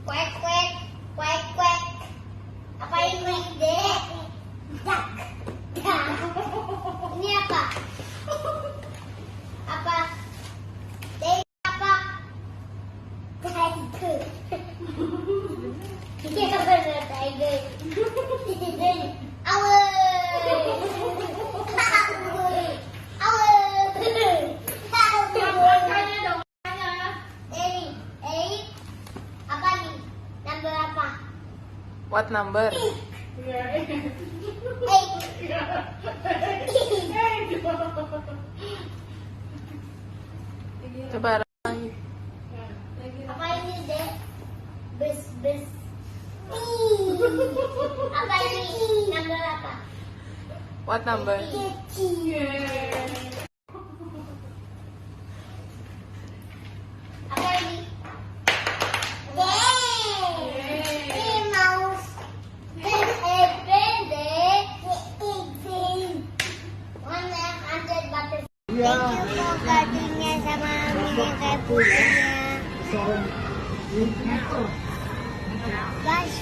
Kuek kuek, kuek kuek. Apa ini, Dek? Dak. Dak. Ini apa? Apa? Dek apa? Tiger. Ini apa tiger? Awe. What number? Coba lagi. Apa ini, Dek? Bus bus. Apa ini? Number apa? What number? Apa ini? Ini mouse. Warna ada batas. Thank you for kartunya sama Mikhaelmoeisnya. Guys,